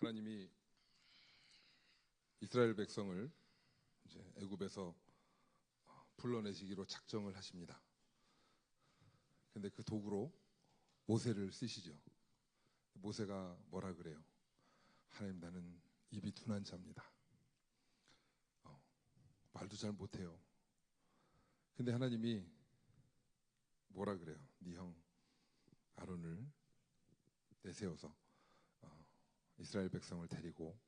하나님이 이스라엘 백성을 이제 애굽에서 불러내시기로 작정을 하십니다. 근데 그 도구로 모세를 쓰시죠. 모세가 뭐라 그래요? 하나님, 나는 입이 둔한 자입니다. 말도 잘 못해요. 근데 하나님이 뭐라 그래요? 네 형 아론을 내세워서 이스라엘 백성을 데리고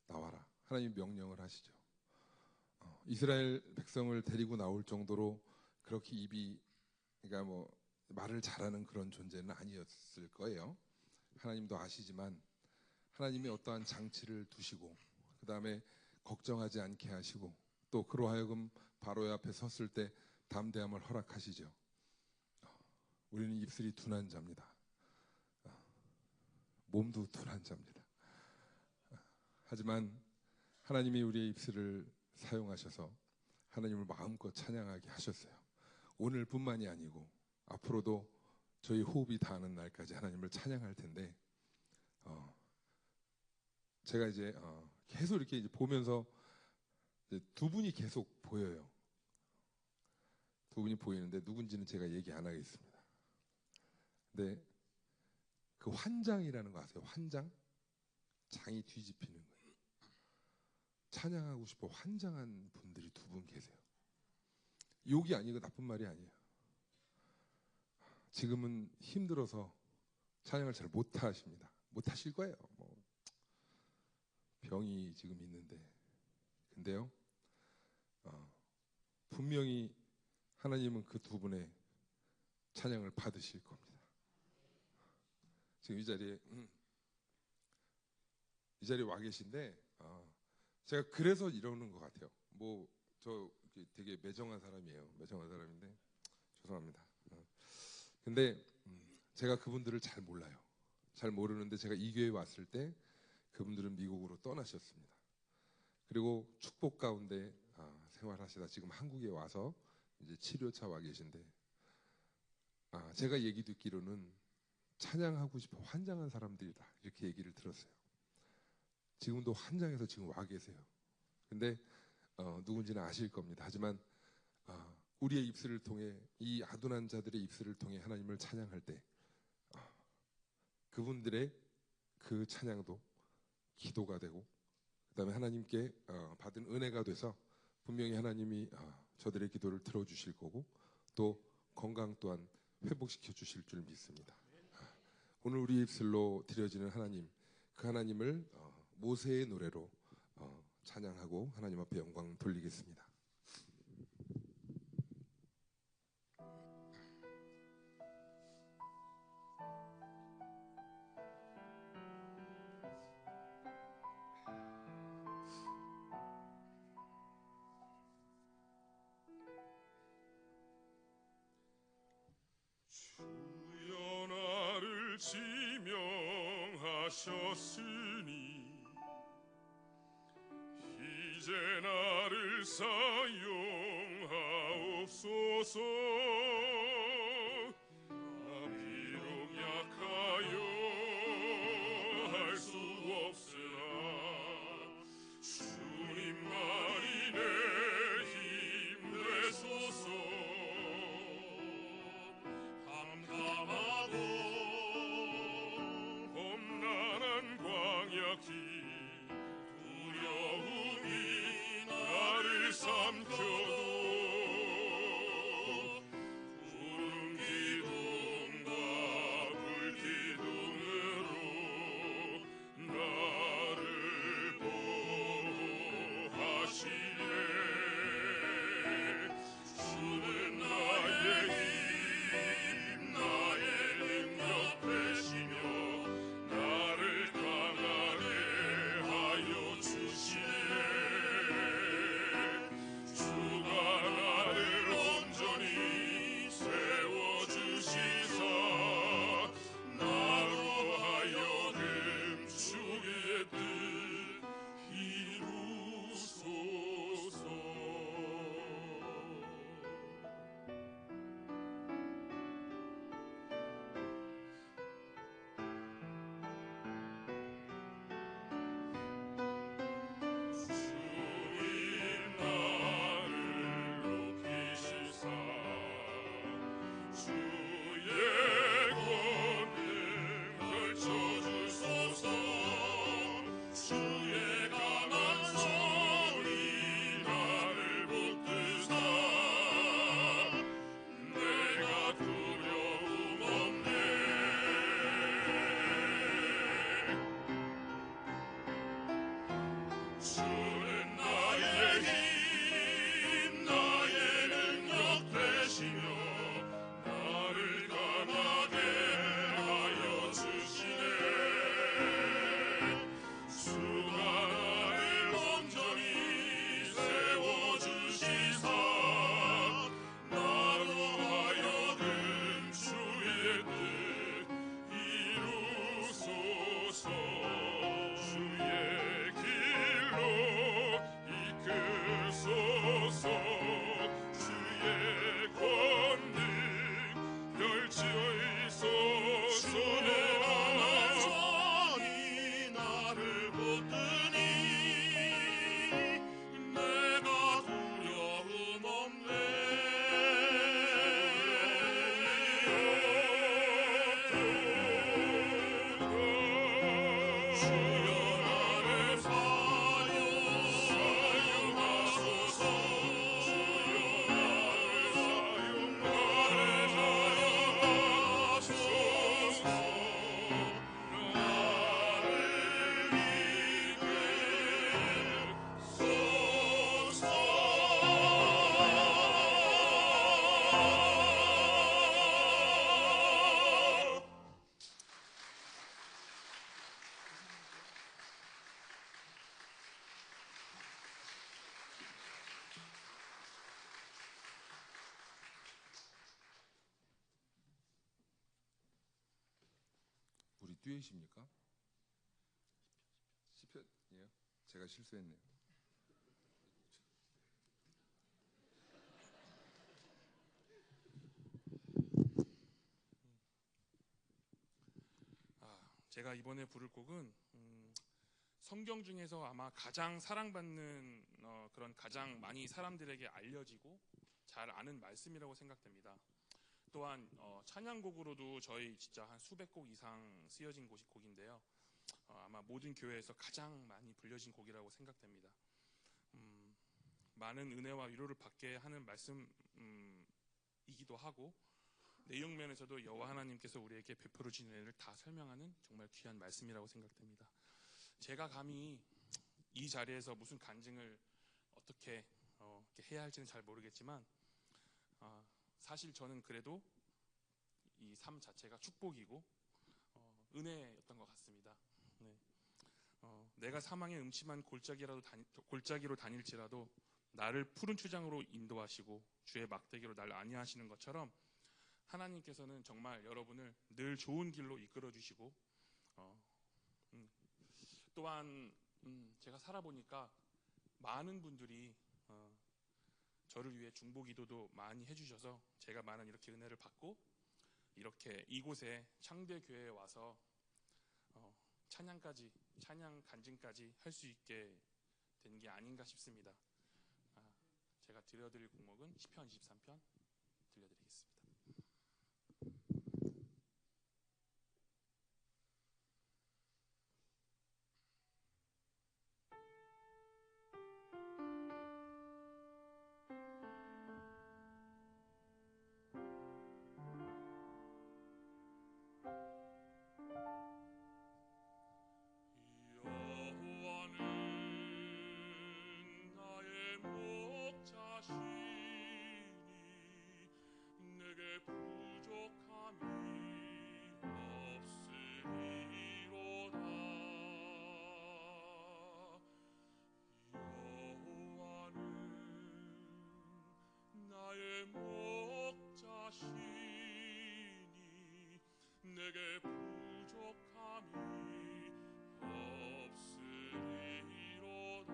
나와라. 하나님 명령을 하시죠. 이스라엘 백성을 데리고 나올 정도로 그렇게 입이, 그러니까 뭐 말을 잘하는 그런 존재는 아니었을 거예요. 하나님도 아시지만 하나님이 어떠한 장치를 두시고 그 다음에 걱정하지 않게 하시고 또 그로 하여금 바로의 앞에 섰을 때 담대함을 허락하시죠. 우리는 입술이 둔한 자입니다. 몸도 둔한 자입니다. 하지만 하나님이 우리의 입술을 사용하셔서 하나님을 마음껏 찬양하게 하셨어요. 오늘뿐만이 아니고 앞으로도 저희 호흡이 닿는 날까지 하나님을 찬양할 텐데, 제가 이제 계속 이렇게 이제 보면서 이제 두 분이 계속 보여요. 두 분이 보이는데 누군지는 제가 얘기 안 하겠습니다. 근데 그 환장이라는 거 아세요? 환장? 장이 뒤집히는 거예요. 찬양하고 싶어 환장한 분들이 두 분 계세요. 욕이 아니고 나쁜 말이 아니에요. 지금은 힘들어서 찬양을 잘 못하십니다. 못하실 거예요. 뭐 병이 지금 있는데. 근데요, 분명히 하나님은 그 두 분의 찬양을 받으실 겁니다. 지금 이 자리에 와 계신데, 제가 그래서 이러는 것 같아요. 뭐 저 되게 매정한 사람이에요. 매정한 사람인데 죄송합니다. 근데 제가 그분들을 잘 몰라요. 잘 모르는데 제가 이 교회에 왔을 때 그분들은 미국으로 떠나셨습니다. 그리고 축복 가운데 생활하시다 지금 한국에 와서 이제 치료차 와 계신데, 제가 얘기 듣기로는 찬양하고 싶어 환장한 사람들이다 이렇게 얘기를 들었어요. 지금도 환장해서 지금 와 계세요. 근데 누군지는 아실 겁니다. 하지만 우리의 입술을 통해, 이 아둔한 자들의 입술을 통해 하나님을 찬양할 때 그분들의 그 찬양도 기도가 되고 그 다음에 하나님께 받은 은혜가 돼서 분명히 하나님이 저들의 기도를 들어주실 거고 또 건강 또한 회복시켜 주실 줄 믿습니다. 오늘 우리 입술로 드려지는 하나님, 그 하나님을 모세의 노래로 찬양하고 하나님 앞에 영광 돌리겠습니다. 주여 나를 지명하셨으니 이제 나를 사용하옵소서. 비록 약하여 할 수 없으나 주님만이 내 힘 되소서. 험담하고 험난한 광야길 두려움이 나를 삼켜도 구름 기둥과 불 기둥으로 나를 보호하시네. 주는 나의 힘 나의 능력 되시며 나를 강하게 하여 주시네. 주가 주는 나의 힘 나의 능력 되시며 나를 강하게 하여 주시네 주가 나를 온전히 세워주시사 나로 하여금 주의 뜻 이루소서 주의 길로 이끄소서 주의 권능 펼치어 있소서 주의 손이 나를 붙드니 내가 두려움 없네 주여 나를 사용하소서 주여 나를 사용하소서 나를 이끌소서 우리 듀엣입니까? 시편이에요? 제가 실수했네요. 제가 이번에 부를 곡은 성경 중에서 아마 가장 사랑받는 그런 가장 많이 사람들에게 알려지고 잘 아는 말씀이라고 생각됩니다. 또한 찬양곡으로도 저희 진짜 한 수백 곡 이상 쓰여진 곡인데요. 아마 모든 교회에서 가장 많이 불려진 곡이라고 생각됩니다. 많은 은혜와 위로를 받게 하는 말씀이기도 하고 내용 면에서도 여호와 하나님께서 우리에게 베풀어 주신 은혜를 다 설명하는 정말 귀한 말씀이라고 생각됩니다. 제가 감히 이 자리에서 무슨 간증을 어떻게 이렇게 해야 할지는 잘 모르겠지만 사실 저는 그래도 이 삶 자체가 축복이고 은혜였던 것 같습니다. 네. 내가 사망의 음침한 골짜기로 다닐지라도 나를 푸른 추장으로 인도하시고 주의 막대기로 날 안위하시는 것처럼 하나님께서는 정말 여러분을 늘 좋은 길로 이끌어 주시고 또한 제가 살아보니까 많은 분들이 저를 위해 중보기도도 많이 해주셔서 제가 많은 이렇게 은혜를 받고 이렇게 이곳에 창대교회에 와서 찬양 간증까지 할 수 있게 된 게 아닌가 싶습니다. 제가 들려드릴 곡목은 시편 23편 들려드리겠습니다. 여호와는 나의 목자시니 내게 부족함이 없으리로다 여호와는 나의 목자시니 내게 부족함이 없으리로다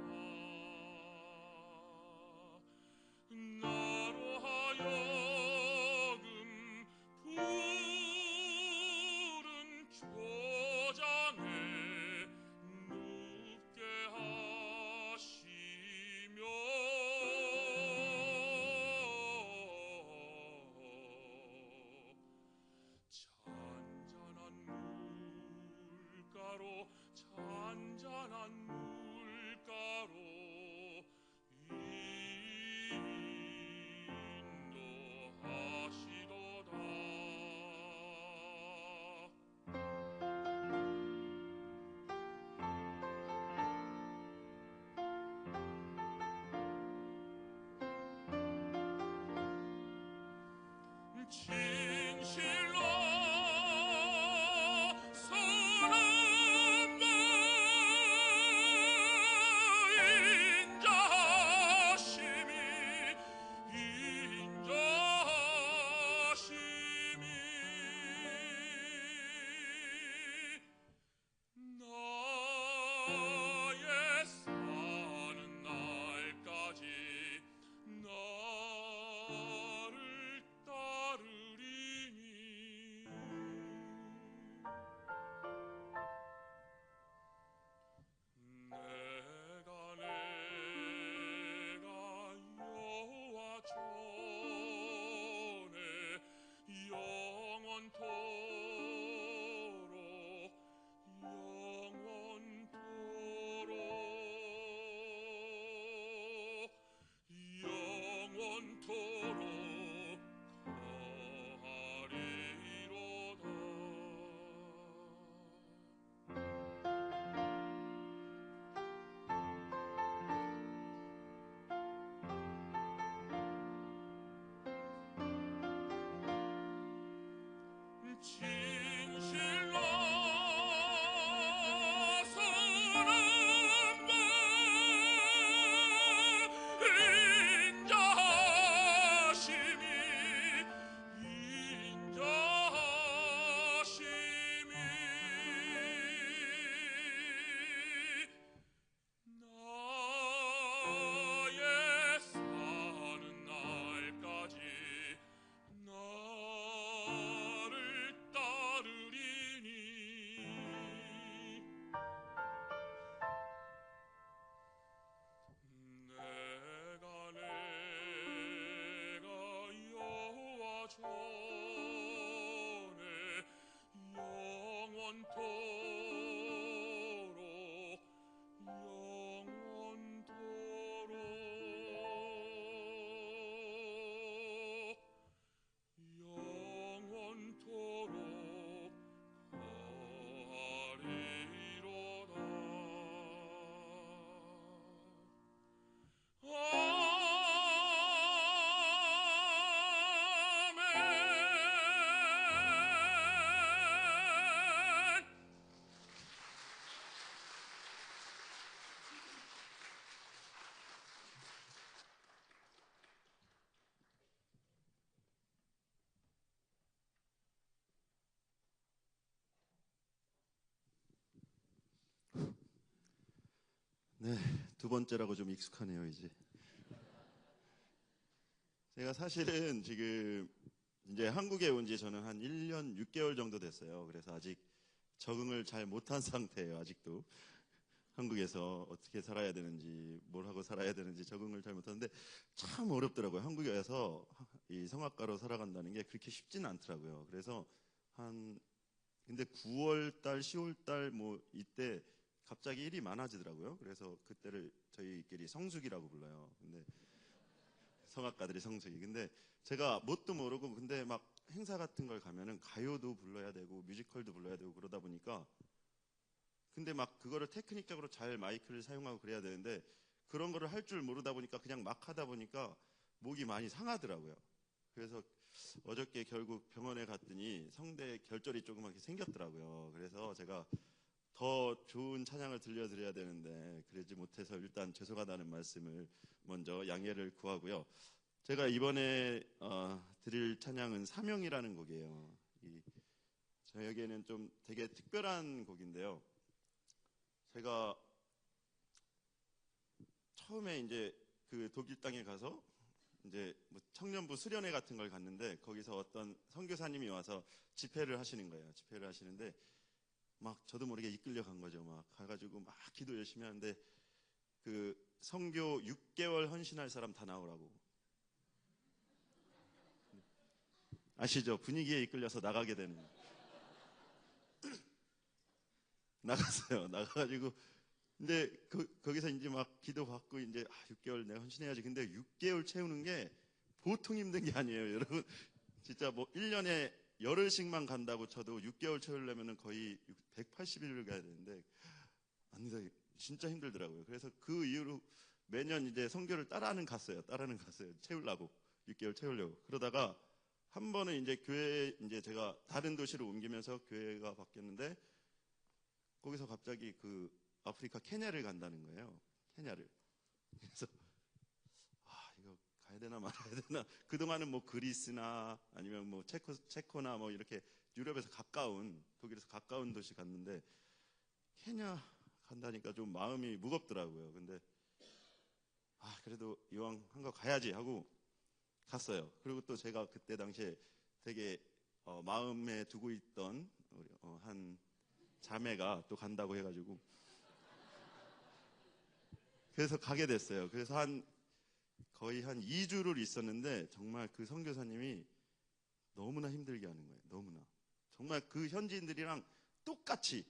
나로 하여금 푸른 초장에 눕게 하시며 잔잔한 물가로 인도하시도다 진실로 사랑과 인자하심이 나의 사는 날까지 나를 따르리니 내가 여호와 전에 영원토록 하리로다. 아멘. 네, 두 번째라고 좀 익숙하네요, 이제. 제가 사실은 지금 이제 한국에 온 지 저는 한 1년 6개월 정도 됐어요. 그래서 아직 적응을 잘 못한 상태예요, 아직도. 한국에서 어떻게 살아야 되는지, 뭘 하고 살아야 되는지 적응을 잘 못하는데 참 어렵더라고요. 한국에 와서 이 성악가로 살아간다는 게 그렇게 쉽지는 않더라고요. 그래서 근데 9월 달, 10월 달 뭐 이때 갑자기 일이 많아지더라고요. 그래서 그때를 저희끼리 성수기라고 불러요. 근데 성악가들이 성수기. 근데 제가 뭣도 모르고 근데 막 행사 같은 걸 가면은 가요도 불러야 되고 뮤지컬도 불러야 되고 그러다 보니까 근데 막 그거를 테크닉적으로 잘 마이크를 사용하고 그래야 되는데 그런 거를 할 줄 모르다 보니까 그냥 막 하다 보니까 목이 많이 상하더라고요. 그래서 어저께 결국 병원에 갔더니 성대 결절이 조그맣게 생겼더라고요. 그래서 제가 더 좋은 찬양을 들려드려야 되는데 그러지 못해서 일단 죄송하다는 말씀을 먼저 양해를 구하고요. 제가 이번에 드릴 찬양은 사명이라는 곡이에요. 저에게는 좀 되게 특별한 곡인데요. 제가 처음에 이제 그 독일 땅에 가서 이제 뭐 청년부 수련회 같은 걸 갔는데 거기서 어떤 선교사님이 와서 집회를 하시는 거예요. 집회를 하시는데 막 저도 모르게 이끌려 간 거죠. 막 가가지고 막 기도 열심히 하는데 그 선교 6개월 헌신할 사람 다 나오라고. 아시죠? 분위기에 이끌려서 나가게 되는. 나갔어요. 나가가지고 근데 거기서 이제 막 기도 받고 이제 6개월 내가 헌신해야지. 근데 6개월 채우는 게 보통 힘든 게 아니에요, 여러분. 진짜 뭐 1년에 열흘씩만 간다고 쳐도 6개월 채우려면 거의 180일을 가야 되는데 안 돼. 진짜 힘들더라고요. 그래서 그 이후로 매년 이제 선교를 따라는 갔어요. 채우려고 6개월 채우려고. 그러다가 한 번은 이제 교회 이제 제가 다른 도시로 옮기면서 교회가 바뀌었는데 거기서 갑자기 그 아프리카 케냐를 간다는 거예요. 케냐를. 그래서 이거 가야 되나 말아야 되나. 그동안은 뭐 그리스나 아니면 뭐 체코나 뭐 이렇게 유럽에서 가까운 독일에서 가까운 도시 갔는데 케냐 간다니까 좀 마음이 무겁더라고요. 근데 그래도 이왕 한 거 가야지 하고 갔어요. 그리고 또 제가 그때 당시에 되게 마음에 두고 있던 우리, 한 자매가 또 간다고 해가지고 그래서 가게 됐어요. 그래서 거의 한 2주를 있었는데 정말 그 선교사님이 너무나 힘들게 하는 거예요. 너무나. 정말 그 현지인들이랑 똑같은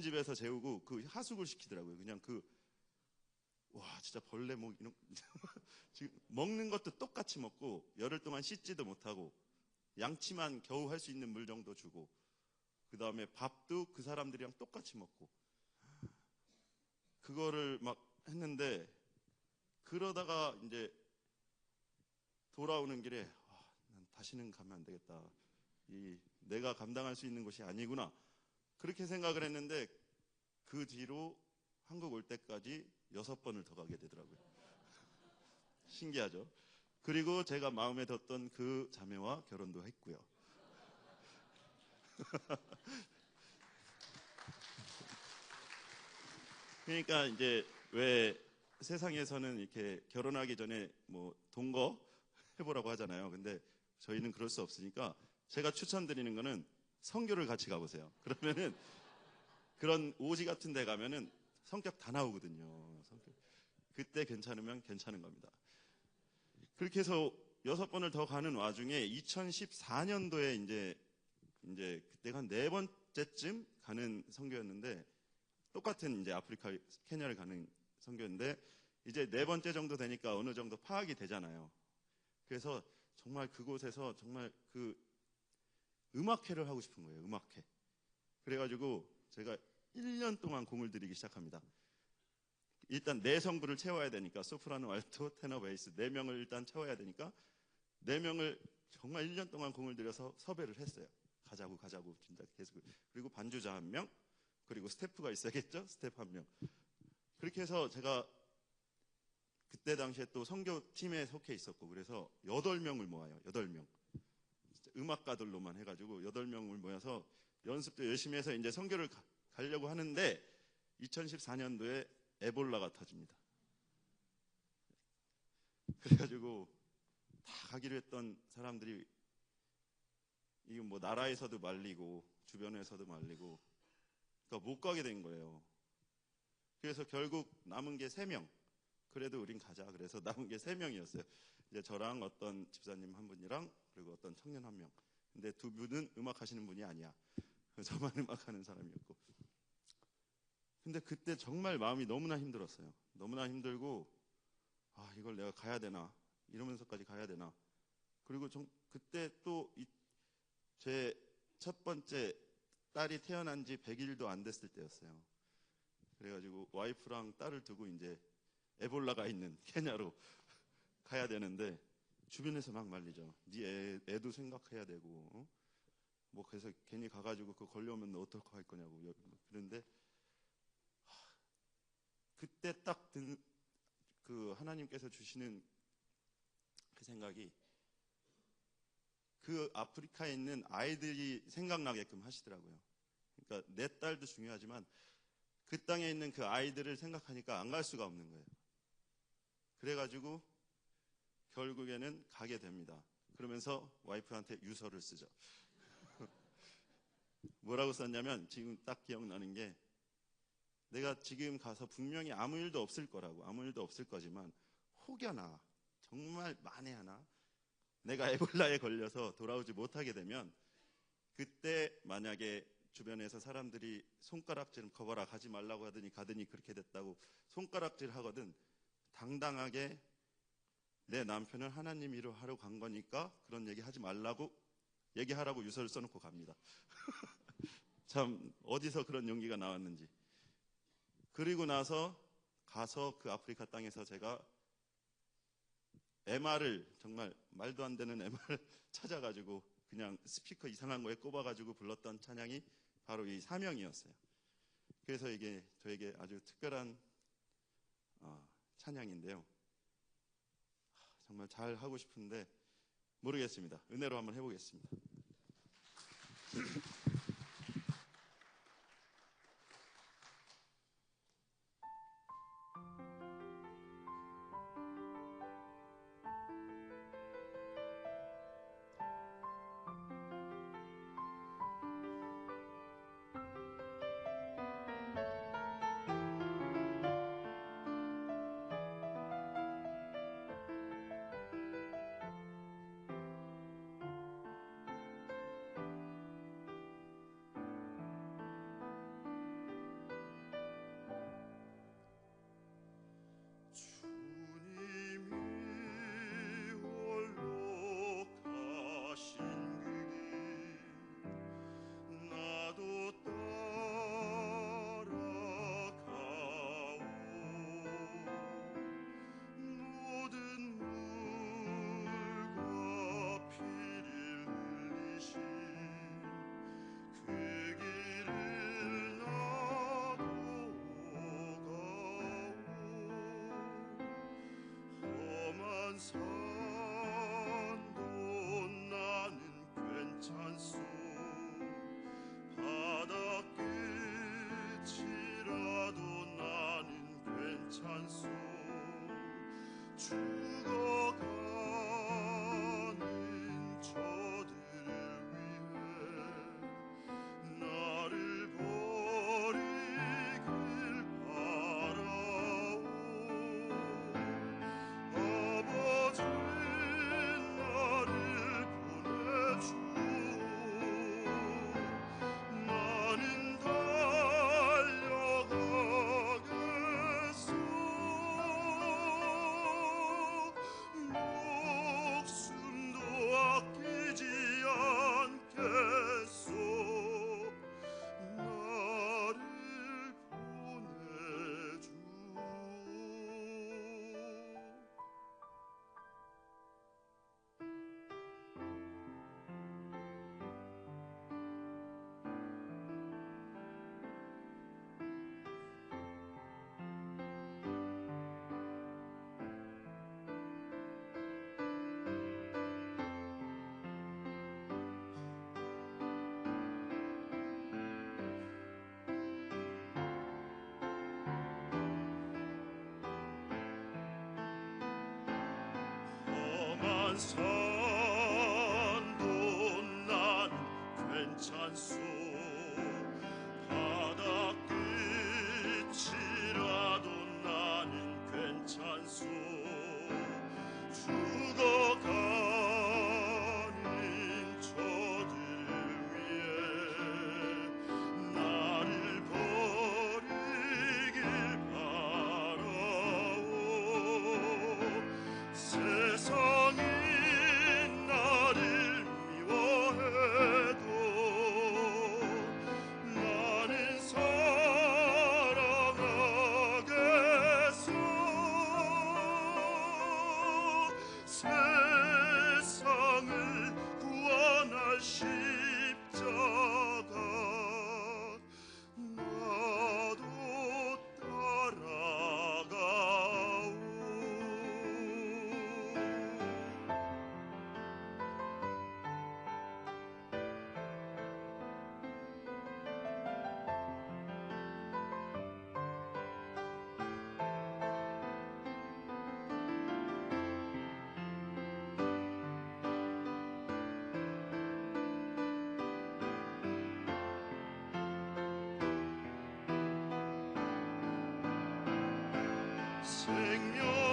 집에서 재우고 그 하숙을 시키더라고요. 그냥 진짜 벌레 뭐 이런 지금 먹는 것도 똑같이 먹고 열흘 동안 씻지도 못하고 양치만 겨우 할 수 있는 물 정도 주고 그 다음에 밥도 그 사람들이랑 똑같이 먹고 그거를 막 했는데 그러다가 이제 돌아오는 길에 난 다시는 가면 안 되겠다. 내가 감당할 수 있는 것이 아니구나. 그렇게 생각을 했는데 그 뒤로 한국 올 때까지 6번을 더 가게 되더라고요. 신기하죠? 그리고 제가 마음에 뒀던 그 자매와 결혼도 했고요. 그러니까 이제 왜 세상에서는 이렇게 결혼하기 전에 뭐 동거 해보라고 하잖아요. 근데 저희는 그럴 수 없으니까 제가 추천드리는 거는 선교를 같이 가보세요. 그러면은 그런 오지 같은 데 가면은 성격 다 나오거든요. 그때 괜찮으면 괜찮은 겁니다. 그렇게 해서 6번을 더 가는 와중에 2014년도에 이제 그때가 한 4번째쯤 가는 선교였는데 똑같은 이제 아프리카 케냐를 가는 선교인데 이제 4번째 정도 되니까 어느 정도 파악이 되잖아요. 그래서 정말 그곳에서 정말 그 음악회를 하고 싶은 거예요. 음악회. 그래가지고 제가 1년 동안 공을 들이기 시작합니다. 일단 4성부를 채워야 되니까 소프라노, 알토, 테너, 베이스 4명을 일단 채워야 되니까 4명을 정말 1년 동안 공을 들여서 섭외를 했어요. 가자고 진짜 계속. 그리고 반주자 1명, 그리고 스태프가 있어야겠죠? 스태프 1명. 그렇게 해서 제가 그때 당시에 또 선교팀에 속해 있었고 그래서 8명을 모아요. 8명. 음악가들로만 해가지고 8명을 모여서 연습도 열심히 해서 이제 선교를 가려고 하는데 2014년도에 에볼라가 터집니다. 그래가지고 다 가기로 했던 사람들이 이거 뭐 나라에서도 말리고 주변에서도 말리고 그러니까 못 가게 된 거예요. 그래서 결국 남은 게 3명. 그래도 우린 가자. 그래서 남은 게 3명이었어요. 이제 저랑 어떤 집사님 한 분이랑 그리고 어떤 청년 1명. 근데 2분은 음악 하시는 분이 아니야. 저만 음악하는 사람이었고. 근데 그때 정말 마음이 너무나 힘들었어요. 너무나 힘들고 아 이걸 내가 가야 되나 이러면서까지 가야 되나. 그리고 그때 또 제 첫 번째 딸이 태어난 지 100일도 안 됐을 때였어요. 그래가지고 와이프랑 딸을 두고 이제 에볼라가 있는 케냐로 가야 되는데 주변에서 막 말리죠. 네 애도 생각해야 되고 뭐 그래서 괜히 가가지고 그거 걸려오면 너 어떨까 할 거냐고 그런데 그때 딱 든 그 하나님께서 주시는 그 생각이 그 아프리카에 있는 아이들이 생각나게끔 하시더라고요. 그러니까 내 딸도 중요하지만 그 땅에 있는 그 아이들을 생각하니까 안 갈 수가 없는 거예요. 그래가지고 결국에는 가게 됩니다. 그러면서 와이프한테 유서를 쓰죠. 뭐라고 썼냐면 지금 딱 기억나는 게 내가 지금 가서 분명히 아무 일도 없을 거라고 아무 일도 없을 거지만 혹여나 정말 만에 하나 내가 에볼라에 걸려서 돌아오지 못하게 되면 그때 만약에 주변에서 사람들이 손가락질 거봐라 가지 말라고 하더니 가더니 그렇게 됐다고 손가락질 하거든 당당하게 내 남편은 하나님 일을 하러 간 거니까 그런 얘기 하지 말라고 얘기하라고 유서를 써놓고 갑니다. 참 어디서 그런 용기가 나왔는지. 그리고 나서 가서 그 아프리카 땅에서 제가 MR을 정말 말도 안 되는 MR을 찾아가지고 그냥 스피커 이상한 거에 꼽아가지고 불렀던 찬양이 바로 이 사명이었어요. 그래서 이게 저에게 아주 특별한 찬양인데요. 정말 잘 하고 싶은데 모르겠습니다. 은혜로 한번 해보겠습니다. 산도 나는 괜찮소 바다 끝이라도 나는 괜찮소 죽어가는 저들 위해 나를 버리길 바라오 세상이 나를 미워해도 나는 사랑하겠소 세상을 구원할 십자가 나도 따라가오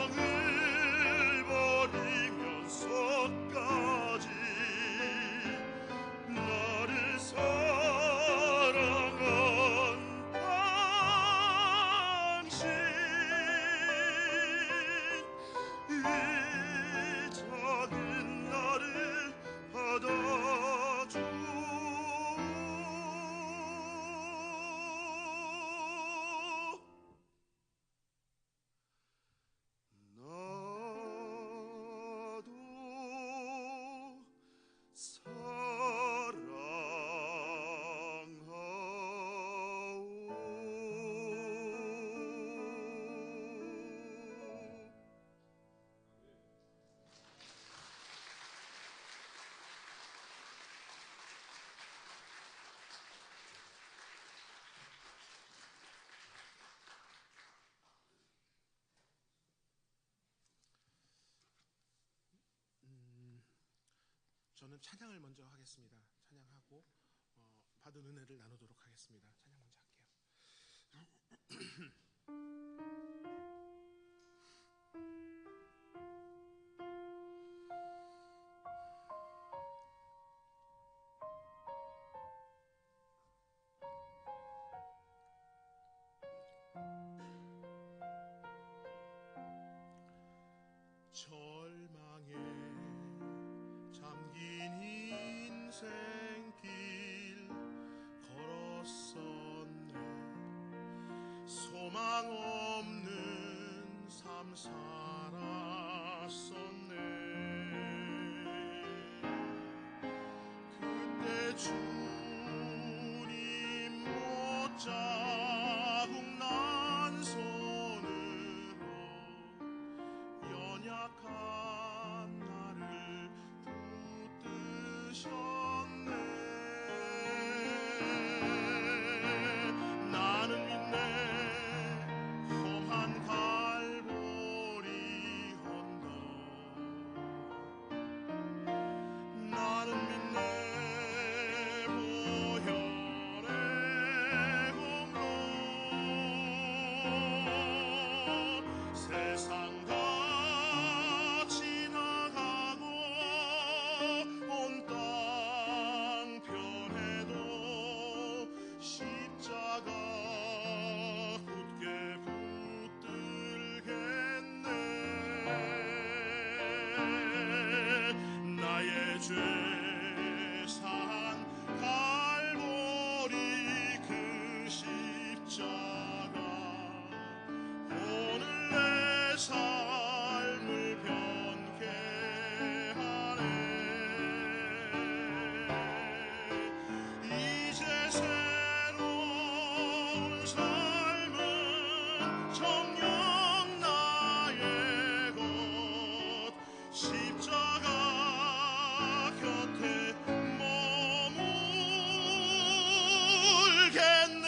생명을 버리면서까지 나를 사랑한 당신 이 작은 나를 받아줘 나도 사랑하오 저는 찬양을 먼저 하겠습니다. 찬양하고 받은 은혜를 나누도록 하겠습니다. 찬양 먼저 할게요. 절망에 잠긴 인생길 걸었었네 소망 없는 삶 살았었네 그때 주님 못 자국 난 손으로 연약한 나를 붙드셨네 나는 믿네 험한 갈보리 언덕 나는 믿네 보혈의 공로 세상 다 지나가고 온 땅 편에도 십자가 굳게 붙들겠네 나의 죄산 갈보리 그 십자가 오늘 내 삶을 변케 하네 이제 새로운 삶은 정녕 나의 것 십자가 곁에 머물겠네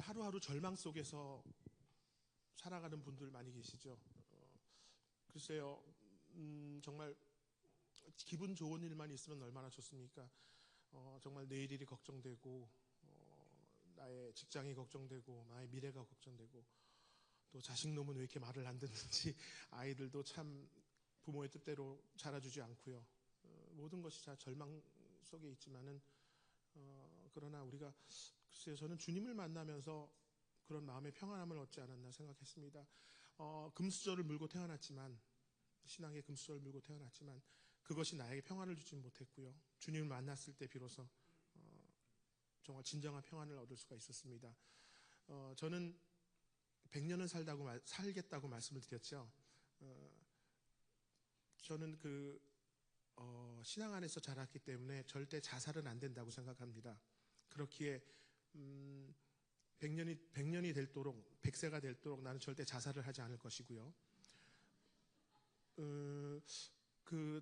하루하루 절망 속에서 살아가는 분들 많이 계시죠. 글쎄요, 정말 기분 좋은 일만 있으면 얼마나 좋습니까? 정말 내일 일이 걱정되고, 나의 직장이 걱정되고, 나의 미래가 걱정되고, 또 자식 놈은 왜 이렇게 말을 안 듣는지, 아이들도 참 부모의 뜻대로 자라주지 않고요. 모든 것이 다 절망 속에 있지만은, 그러나 우리가, 글쎄요, 저는 주님을 만나면서 그런 마음의 평안함을 얻지 않았나 생각했습니다. 금수저를 물고 태어났지만, 신앙의 금수저를 물고 태어났지만, 그것이 나에게 평안을 주지 못했고요. 주님을 만났을 때 비로소 정말 진정한 평안을 얻을 수가 있었습니다. 저는 100년은 살겠다고 말씀을 드렸죠. 저는 신앙 안에서 자랐기 때문에 절대 자살은 안 된다고 생각합니다. 그렇기에 100년이 될도록, 100세가 될도록 나는 절대 자살을 하지 않을 것이고요.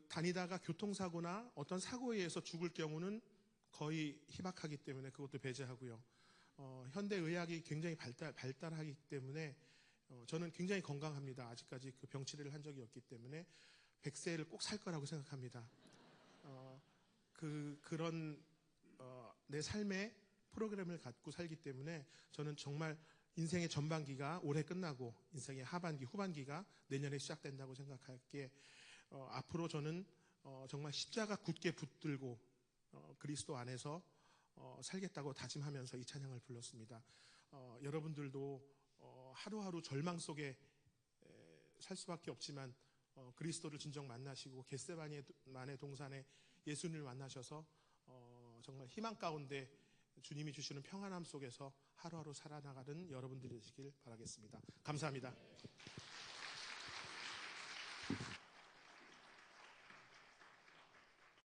다니다가 교통사고나 어떤 사고에 의해서 죽을 경우는 거의 희박하기 때문에 그것도 배제하고요. 현대의학이 굉장히 발달하기 때문에 저는 굉장히 건강합니다. 아직까지 그 병치레를 한 적이 없기 때문에 100세를 꼭 살 거라고 생각합니다. 그런 내 삶의 프로그램을 갖고 살기 때문에 저는 정말 인생의 전반기가 올해 끝나고 인생의 하반기, 후반기가 내년에 시작된다고 생각할게 앞으로 저는 정말 십자가 굳게 붙들고 그리스도 안에서 살겠다고 다짐하면서 이 찬양을 불렀습니다. 여러분들도 하루하루 절망 속에 살 수밖에 없지만 그리스도를 진정 만나시고 겟세마네 동산에 예수님을 만나셔서 정말 희망 가운데 주님이 주시는 평안함 속에서 하루하루 살아나가는 여러분들이 되시길 바라겠습니다. 감사합니다.